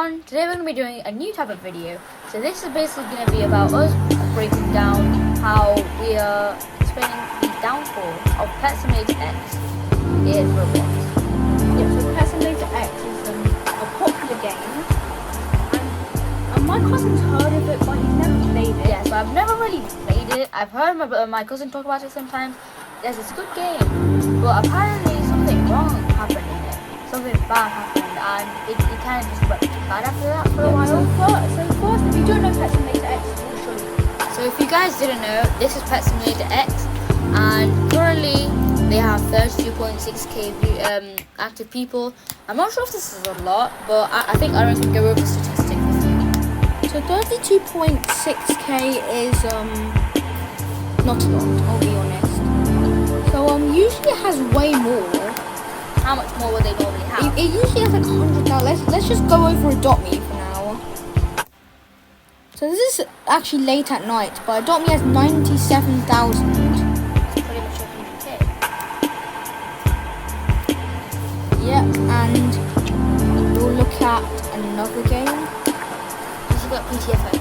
everyone, today we're going to be doing a new type of video. So this is basically going to be about us breaking down how we are explaining the downfall of Pet Simulator X in Roblox. Yeah, so Pet Simulator X is a popular game, and my cousin's heard of it, but he's never played it. Yeah, so I've never really played it. I've heard my cousin talk about it sometimes. Yes, it's a good game, but apparently something wrong happened in it. Something bad happened, and it kind of just went bad after that for a while. So first, if you don't know Pet Simulator X, we'll show you. So if you guys didn't know, this is Pet Simulator X, and currently they have 32.6k active people. I'm not sure if this is a lot, but I think Aaron can go over the statistic with you. So 32.6k is not a lot, I'll be honest. So usually it has way more. How much more would they normally have? It usually has like 100,000. Let's just go over Adopt Me for now. So this is actually late at night, but Adopt Me has 97,000. It's pretty much 100k. Yeah, and we'll look at another game. This has got PTFX, it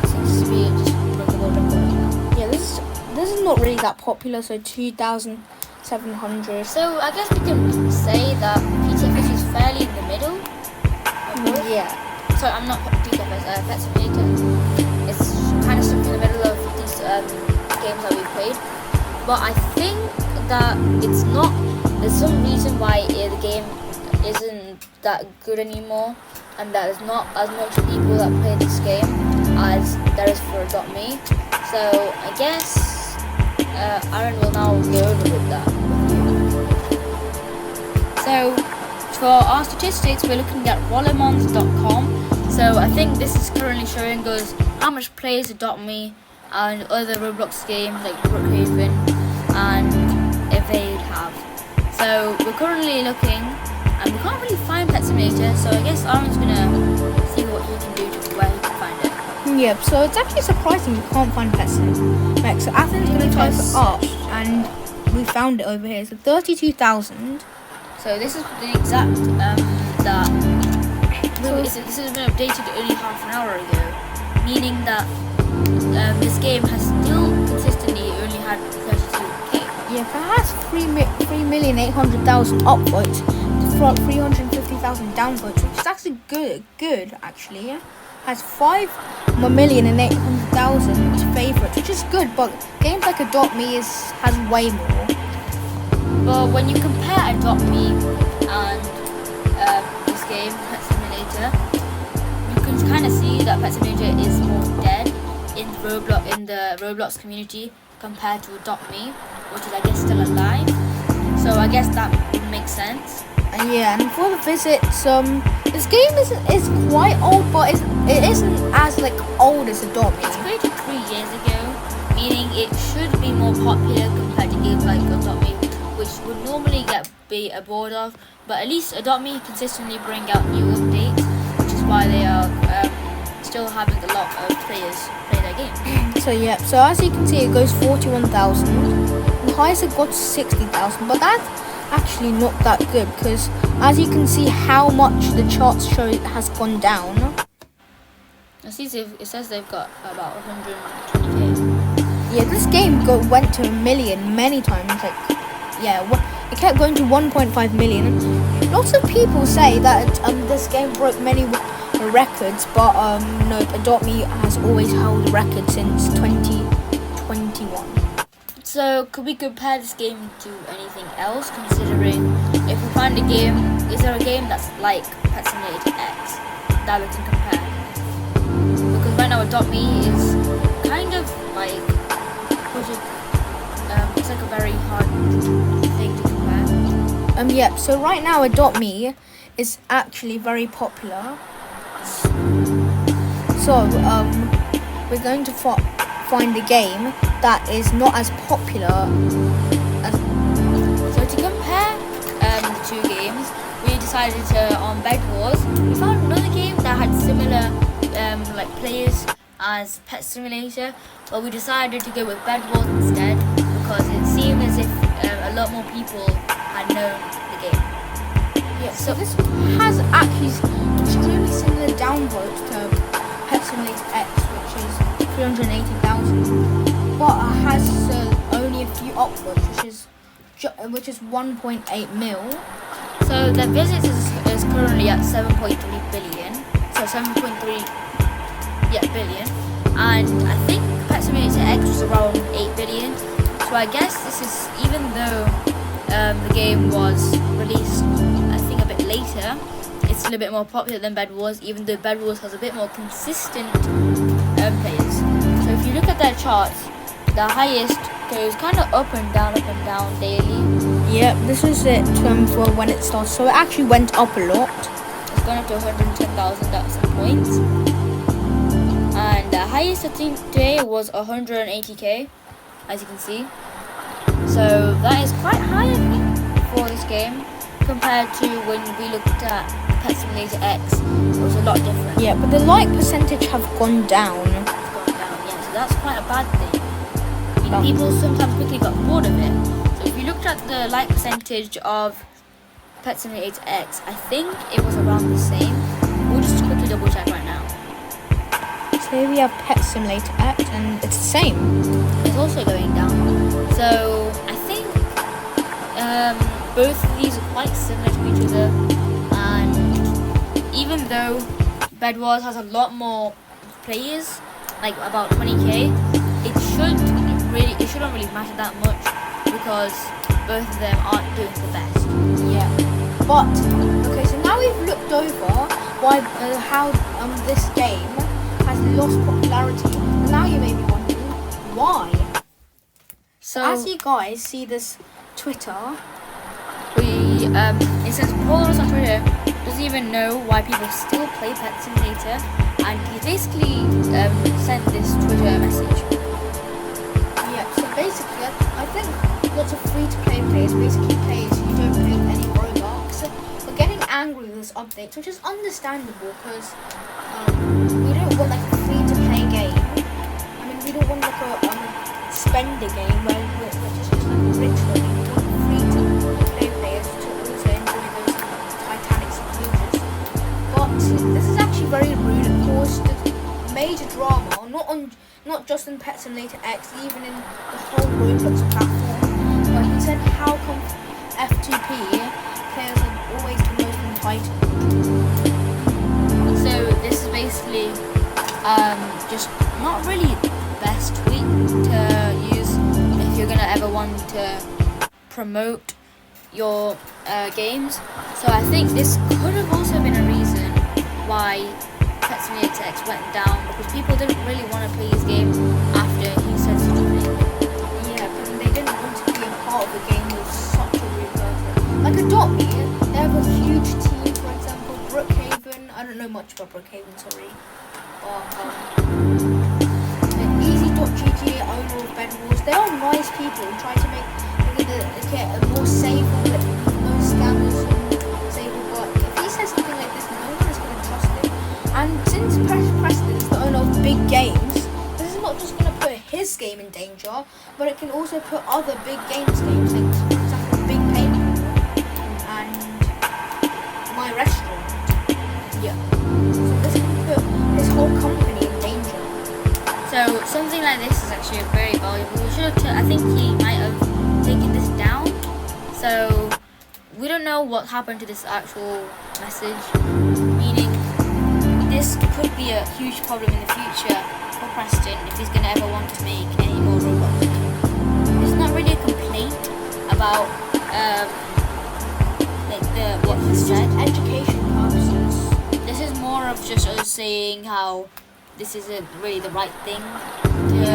seems to be just record. Yeah, this is not really that popular, so 2,700. So I guess we can say that PTFX is fairly in the middle. Yeah. Sorry, I'm not PTFX, Pet Simulator. It's kind of stuck in the middle of these games that we played. But I think that it's not. There's some reason why the game isn't that good anymore, and that there's not as much people that play this game as there is for Adopt Me. So I guess Aaron will now go over with that. So for our statistics, we're looking at rollermons.com. So I think this is currently showing us how much players Adopt Me and other Roblox games like Brookhaven and Evade have. So we're currently looking, and we can't really find Pet Simulator, so I guess Aaron's gonna see what he can do to where he can find it. Yep, so it's actually surprising we can't find Pet Simulator. So Athens going to type it up, and we found it over here. So 32,000. So this is the exact this has been updated only half an hour ago, meaning that this game has still consistently only had 32k. Yeah, if it has 3,800,000 upvotes to 350,000 downvotes, which is actually good actually. Yeah? Has 5,800,000 favourites, which is good, but games like Adopt Me has way more. But when you compare Adopt Me and this game, Pet Simulator, you can kind of see that Pet Simulator is more dead in the Roblox community compared to Adopt Me, which is I guess still alive. So I guess that would make sense. And yeah, and for the visits, this game is quite old, but it isn't as like old as Adopt Me. It's created 3 years ago, meaning it should be more popular compared to games like Adopt Me, which would normally be bored of. But at least Adopt Me consistently bring out new updates, which is why they are still having a lot of players play their game. So yeah, so as you can see, it goes 41,000. The highest it got 60,000, but that's actually not that good because as you can see how much the charts show it has gone down. It says they've got about 120k. Yeah, this game went to 1 million many times. Like, yeah, it kept going to 1.5 million. Lots of people say that this game broke many records, but no, Adopt Me has always held the record since 2021. So could we compare this game to anything else, considering if we find a game, is there a game that's like Pet Simulator X that we can compare? Because right now Adopt Me is kind of like, it's like a very hard thing to compare. Yeah, so right now Adopt Me is actually very popular. So we're going to find a game that is not as popular as. So to compare the two games, we decided to on Bed Wars. We found another game that had similar like players as Pet Simulator, but we decided to go with Bed Wars instead because it seemed as if a lot more people had known the game. Yeah, so this has actually extremely similar upwards, which is 1.8 mil. So the visits is currently at 7.3 billion. So 7.3 billion. And I think Pet Simulator X was around 8 billion. So I guess this is, even though the game was released I think a bit later, it's still a bit more popular than Bed Wars, even though Bed Wars has a bit more consistent players. So if you look at their charts, the highest goes kind of up and down daily. Yeah, this is it for when it started. So it actually went up a lot. It's gone up to 110,000 at some points. And the highest I think today was 180k, as you can see. So that is quite high, I think, for this game compared to when we looked at Pet Simulator X. It was a lot different. Yeah, but the like percentage have gone down. It's gone down, yeah. So that's quite a bad thing. People sometimes quickly got bored of it. So if you looked at the like percentage of Pet Simulator X, I think it was around the same. We'll just quickly double check right now. So here we have Pet Simulator X, and it's the same. It's also going down. So I think both of these are quite similar to each other, and even though Bed Wars has a lot more players, like about 20k, it shouldn't really matter that much because both of them aren't doing the best. Yeah, but okay, so now we've looked over how this game has lost popularity, and now you may be wondering why. So as you guys see this Twitter, it says Paul Ross on Twitter doesn't even know why people still play Pet Simulator, and he basically sent this Twitter message. Yeah, so basically I think lots of free-to-play players basically players who don't play with any Robux are getting angry with this update, which is understandable because we don't want like a free-to-play game. I mean, we don't want like a spender game where which is just like a rich one. We want free-to-play players to also enjoy those Titanic computers. But this is actually very rude. It caused major drama, not just in Pet Simulator X, even in the whole Roblox platform. But he said, how come F2P players are always the most entitled? So this is basically just not really the best tweet to use if you're gonna ever want to promote your games. So I think this could have also been a reason why Pet Simulator X went down, because people didn't really want to play his game after he said such a thing. Yeah, but they didn't want to be a part of a game with such a rude person. Like Adopt Me, they have a huge team, for example, Brookhaven. I don't know much about Brookhaven, sorry. Easy.gg, owner of Bed Wars, they are nice people who try to make it a more safe, no scammers and safer. But if he says something like this, no one is going to trust him. And since Preston is the owner of Big Games, this is not just going to put his game in danger, but it can also put other big games, like for example Big Paintball and My Restaurant. Yeah. So this can put his whole company in danger. So something like this is actually very valuable. We should have I think he might have taken this down. So we don't know what happened to this actual message, meaning this could be a huge problem in the future for Preston if he's gonna ever want to make any more Roblox. It's not really a complaint about what he said. Education purposes. This is more of just us saying how this isn't really the right thing to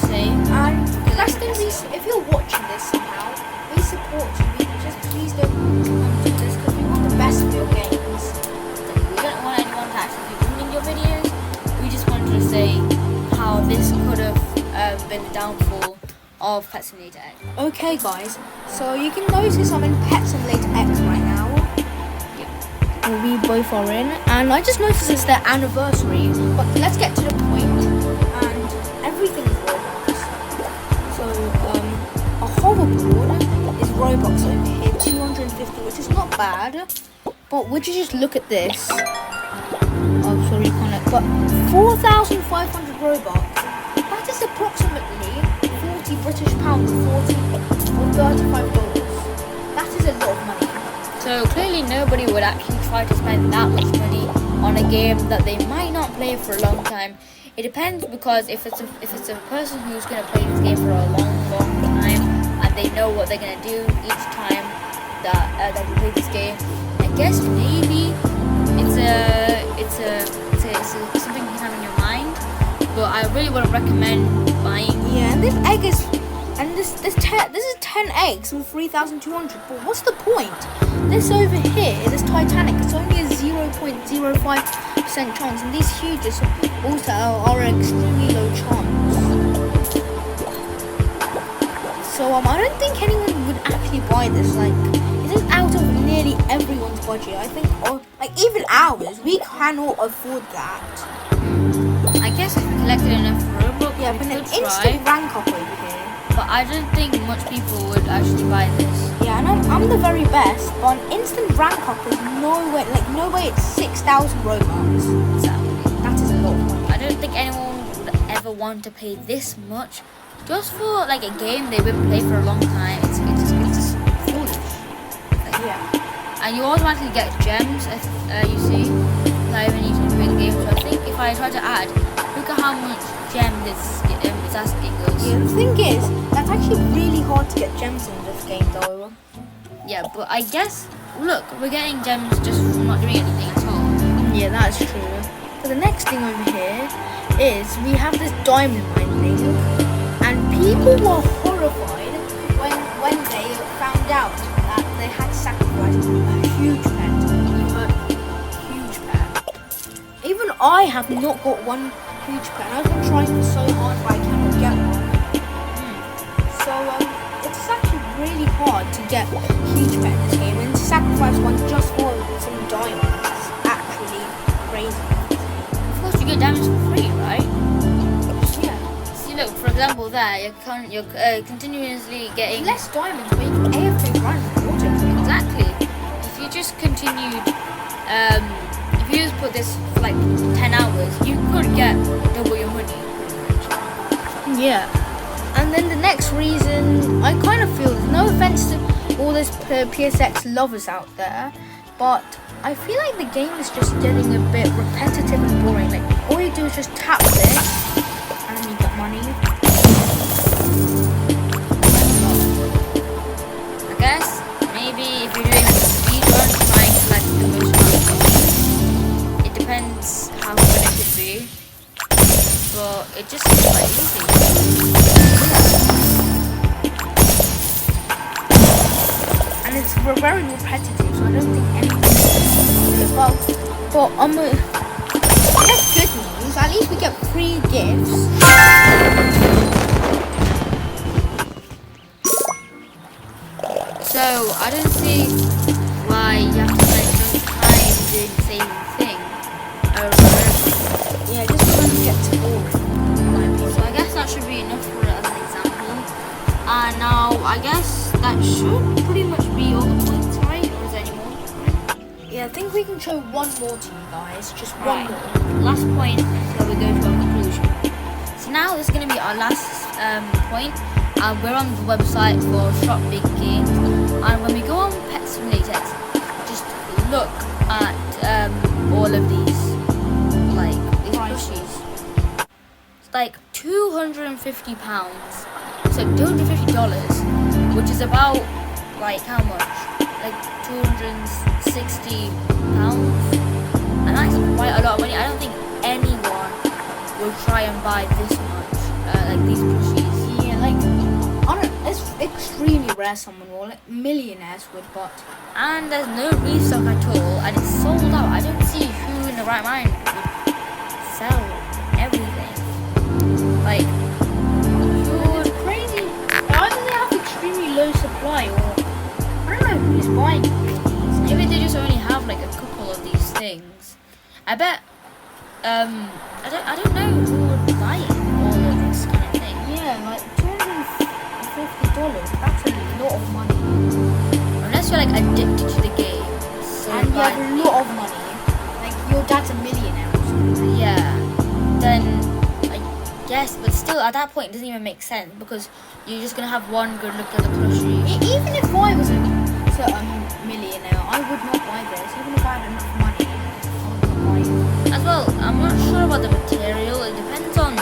say. And Preston, if you're watching this somehow, we support you. Just please don't do this because we want the best for your games. We don't want anyone to actually be ruining your videos. We just wanted to say how this could have been the downfall of Pet Simulator X. Okay guys, so you can notice I'm in Pet Simulator X right now. We both are in, and I just noticed it's their anniversary, but let's get to the point, and everything is Roblox. So a hoverboard is Roblox over here, 250, which is not bad, but would you just look at this? Oh sorry, Connect, but 4,500 Robux, that is approximately 80 British pounds or $35. That is a lot of money. So clearly nobody would actually try to spend that much money on a game that they might not play for a long time. It depends, because if it's a person who's going to play this game for a long time and they know what they're going to do each time that they play this game, I guess maybe it's something you can have in your mind. But I really wouldn't recommend buying. Yeah, and this egg is, and this is 10 eggs and 3,200. But what's the point? This over here, this Titanic, it's only a 0.05% chance, and these huges also are an extremely low chance. So I don't think anyone would actually buy this. Like, it is out of nearly everyone's budget. I think, or like even ours, we cannot afford that. I guess if we collected enough Robux, Yeah, we but an could try. instant rank up over here. But I don't think much people would actually buy this. Yeah, and I'm the very best, but an instant rank up is no way it's 6,000 Robux. Exactly. That is a lot of money. I don't think anyone would ever want to pay this much just for like a game they wouldn't play for a long time. It's just foolish. Yeah. And you automatically get gems, as you see, without even needing to play the game. So I think if I try to add, look at how much gem this is asking us. Yeah, the thing is, that's actually really hard to get gems in this game though. Yeah, but I guess, look, we're getting gems just from not doing anything at all. Yeah, that's true. But the next thing over here is we have this diamond mining, and people were horrified when they found out that they had sacrificed a huge pet. You heard me, huge pet. Even I have not got one huge pet. I've been trying so hard, but I cannot get one. So it's actually really hard to get huge pet in this game, and to sacrifice one just for some diamonds is actually crazy. Of course, you get diamonds for free, right? Yeah. See, look, for example, there you're continuously getting Less diamonds, but you can AFK run water. exactly. If you just continued, if you just put this for like 10 hours, you could get double your money, pretty much. Yeah. And then the next reason, I kind of feel, no offense to all those PSX lovers out there, but I feel like the game is just getting a bit repetitive and boring. Like, all you do is just tap this, and you get money. I guess maybe if you're doing a speed run, trying to like the most amount, it depends how fun it could be. But it just seems quite easy. And it's very repetitive, so I don't think anyone will do it well. But that's good news. At least we get free gifts. So I don't see why you have to spend so much time doing the same thing over and over. Yeah, just kind of gets boring. So I guess that should be enough for it as an example. And now I guess that should pretty much be all the points, right? Or is there any more? Yeah, I think we can show one more to you guys. Just Right. one more. Last point until we go to our conclusion. So now this is going to be our last point. We're on the website for Shop Big Games. And when we go on Pet Simulator, just look at all of these, like these plushies. It's like £250. So $250, which is about like how much? Like £260, and that's quite a lot of money. I don't think anyone will try and buy this much, like these plushies. Yeah, like it's extremely rare someone will, like millionaires would, but And there's no restock at all, and it's sold out. I don't see who in the right mind would sell everything. Like, it's crazy. Either they have extremely low supply, or I don't know who's buying these. maybe they just only have like a couple of these things. I bet. I don't know who would buy all of this kind of thing. Yeah, like $250. That's a lot of money, Unless you're like addicted to the game. So and you have a lot of money. Like your dad's a millionaire or something. Yeah. Then I guess, but still, at that point, it doesn't even make sense because you're just gonna have one good look at the plushie. Even if I was a millionaire, I would not buy this. Even if I had enough money, I would not buy it. As well, I'm not sure about the material. It depends on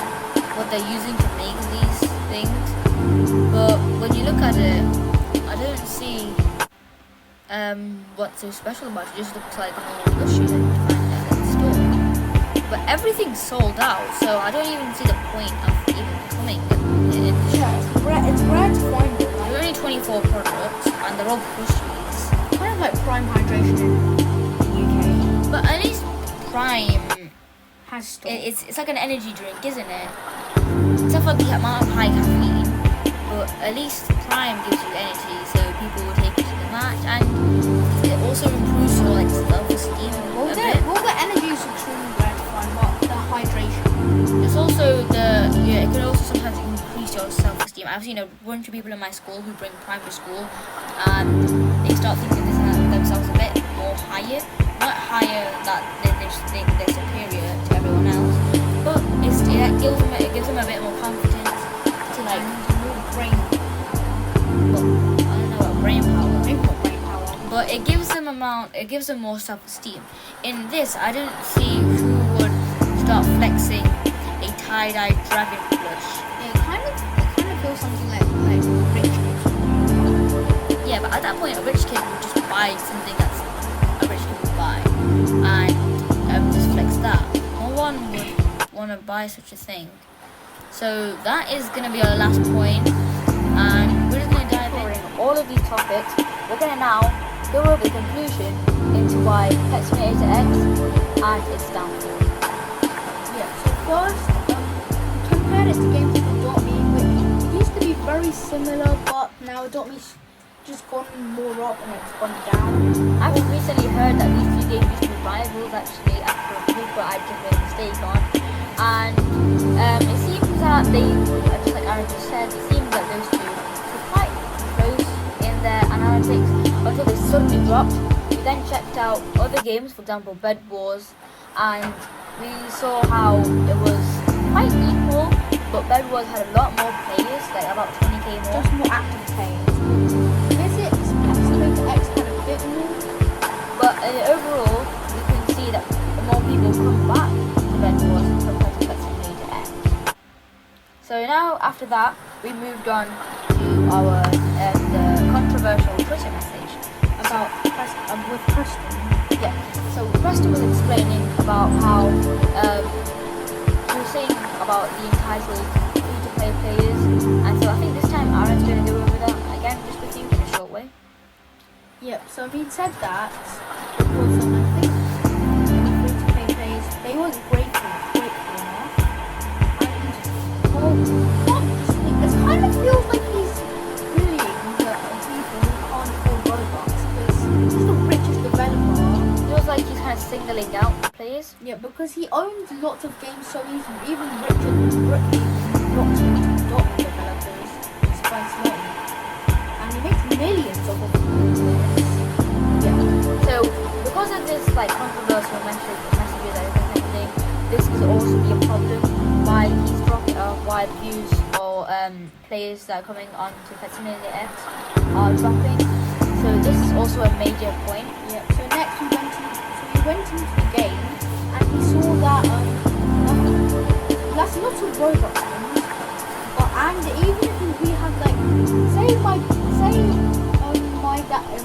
what they're using to make these things. But when you look at it, I don't see what's so special about it. It just looks like a normal plushie that you find at the store. But everything's sold out, so I don't even see the point of even coming in. Yeah, it's rare to find it. There are only 24 products, and they're all plushies. Kind of like Prime Hydration in the UK. But at least Prime, Has stock. it's like an energy drink, isn't it? Except for the amount of high caffeine, but at least Prime gives you energy, so people will take it to the match, and it also improves your like self-esteem Well, a bit. the energy is extremely gratifying, but the hydration. It's also it can also sometimes increase your self-esteem. I've seen a bunch of people in my school who bring Prime to school, and they start thinking themselves a bit more higher, not higher that they just think they're superior to everyone else, but it gives them a bit more confidence to like More brain well, I don't know about brain power. maybe not brain power. But it gives them more self-esteem. In this, I don't see who would start flexing a tie-dye dragon plush. Yeah, it kind of feels something like rich kids. Yeah, but at that point, a rich kid would just buy something that's a rich kid would buy and just flex that. No one would want to buy such a thing. So that is going to be our last point, and we're just going to dive in all of these topics. We're going to now go over the conclusion into why Pet Simulator X and its downfall. Yeah, so first, we compared it to games like Adopt Me, which used to be very similar, but now Adopt Me's just gone more up and it's gone down. I've recently heard that these two games used to be rivals actually after a paper I just made a mistake on, and it seems that just like Aaron just said, it seems that those two were quite close in their analytics until they suddenly dropped. We then checked out other games, for example Bed Wars, and we saw how it was quite equal, but Bed Wars had a lot more players, like about 20k more. Just more active players. Visits, Pet Simulator X had a bit more. But overall, we can see that more people come back to Bed Wars compared to Pet Simulator X. So now, after that, we moved on to our the controversial Twitter message about With Preston. yeah. So Preston was explaining about how he was saying about the entitled free-to-play players, and so I think this time Aaron's going to go over that again just with you in a short way. Yep, so he said that because I think the free-to-play players, they weren't grateful enough. And, well, it kind of feels like he's bullying the people who can't afford Robux, because he's the richest developer. Feels like he's kind of singling out players. Yeah, because he owns lots of games, so he's even richer than lots of dot developers. It's quite slowly. And he makes millions of this. Yeah. So because of this like controversial messages that he's sending, this could also be a problem why he's dropping why the views or players that are coming on to Pet Simulator X are dropping. So this is also a major point. Yeah. So next we went into the game and we saw that that's lots of Robux things. But and even if we have like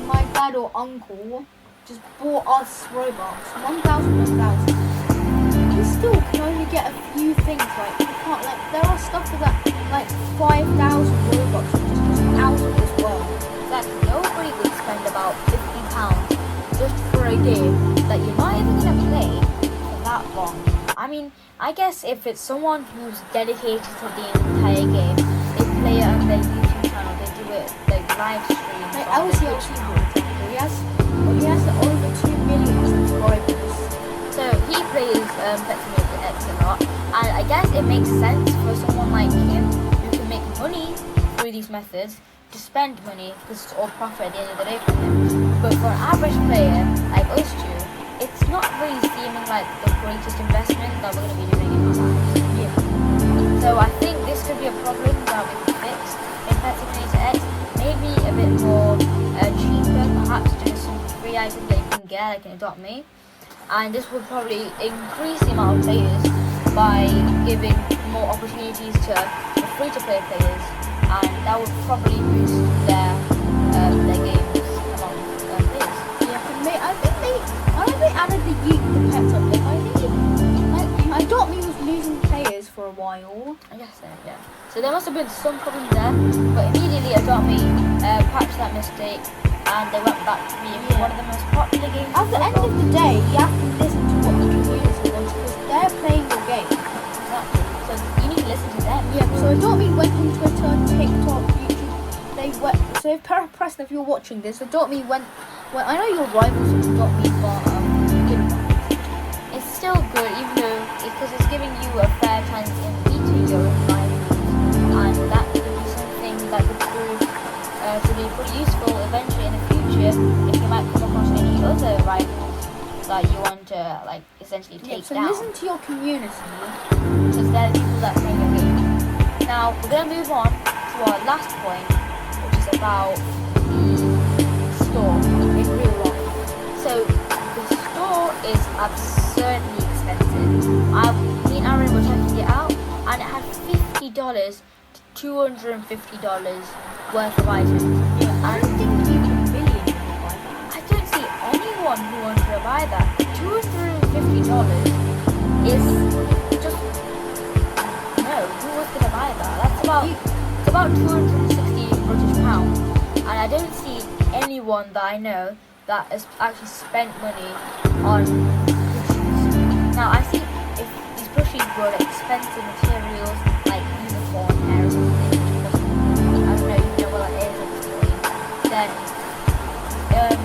my dad or uncle just bought us Robux, 1,000, we still can only get a few things. Like we can't there are stuff for that like 5,000 Robux, which is just out of this world. That nobody would spend about £50 just for a game that you're not even gonna play for that long. I mean, I guess if it's someone who's dedicated to the entire game, they play it on their YouTube channel, they do it like live stream. Like LCLC, for example, he has over 2 million subscribers. So he plays Pet Simulator X a lot, and I guess it makes sense for someone like him who can make money through these methods to spend money because it's all profit at the end of the day for him. But for an average player like us two, it's not really seeming like the greatest investment that we're going to be doing in our lives. Yeah. So I think this could be a problem that we can fix in Pet Simulator X. Maybe a bit more cheaper, perhaps just some free items that you can get, like in Adopt Me. And this would probably increase the amount of players by giving more opportunities to the free-to-play players, and that would probably boost their games among players. Yeah, I think they added the pets update. I think Adopt Me was losing players for a while. I guess so, yeah. So there must have been some problem there, but immediately Adopt Me patched that mistake, and they went back to being one of the most popular games. At the end of the day, you have to listen to what the community wants because they're playing your game. Exactly. So you need to listen to them. Yeah. So Adopt Me went on Twitter, TikTok, YouTube. They went. So if Preston, if you're watching this, Adopt Me went. Well, I know your rivals of Adopt Me, but it's still good, even though because it's giving you a fair chance in beating your own rivals, and that could be something that could prove to be pretty useful eventually in the future if you might come across any other rivals that you want to like essentially take so down. listen to your community. Because they're the people that play your game. Now we're going to move on to our last point, which is about the store in real life. So the store is absurdly expensive. Me and Aaron were checking it out, and it had $50 to $250 worth of items. Yeah, I don't think people millionaires buy that. I don't see anyone who wants to buy that. $250 is just no. Who was gonna buy that? It's about 260 British pounds, and I don't see anyone that I know that has actually spent money on plushies. Now I see if these plushies were expensive materials like unicorn hair or something, I don't know even know what that is at this point, then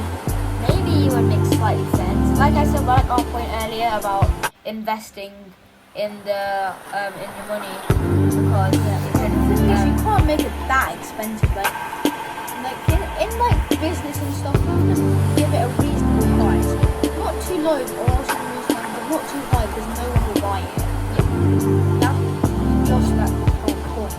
maybe it would make slightly sense. Like I said, like our point earlier about investing in the in your money, because You can't make it that expensive. Like in like business and stuff, you have to give it a reasonable price. Not too low, or else you lose money, but not too high because no one will buy it. Yeah, just that whole point.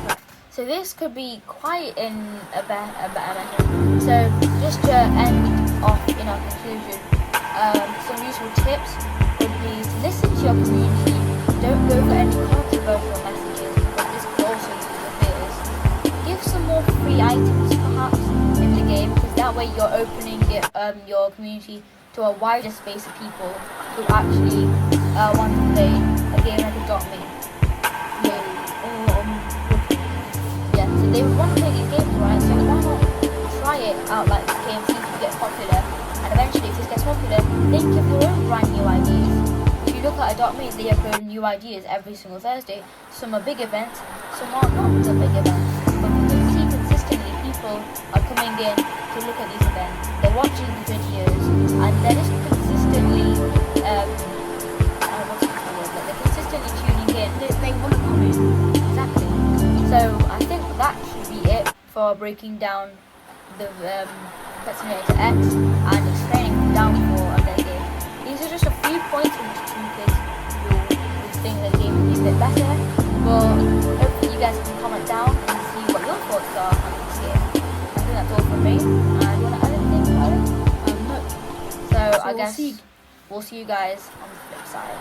Right. So this could be quite in a better method. So just to end off in our conclusion, some useful tips would be to listen to your community. Don't go for any controversial messages, because this could also use your fears. Give some more free items perhaps in the game, because that way you're opening your community to a wider space of people who actually want to play a game like Adopt Me. Yeah, so they would want to play these games, right? So why not try it out like this game, see if it gets popular, and eventually if this gets popular, think of your own brand new ideas. If you look at Adopt Me, they upload new ideas every single Thursday. Some are big events, some are not the big events, but you can see consistently people are coming in to look at these events. They're watching the videos, and they're just consistently they're consistently tuning in. They want to come in. Exactly. So I think that should be it for breaking down the Pet Simulator X and explaining the downfall of their game. These are just a few points from which two kids who think the game would be a bit better. But hopefully you guys can comment down and see what your thoughts are on this game. I think that's all from me. Do you want to add anything, Aaron? No. So I we'll guess see. we'll see you guys on the flip side.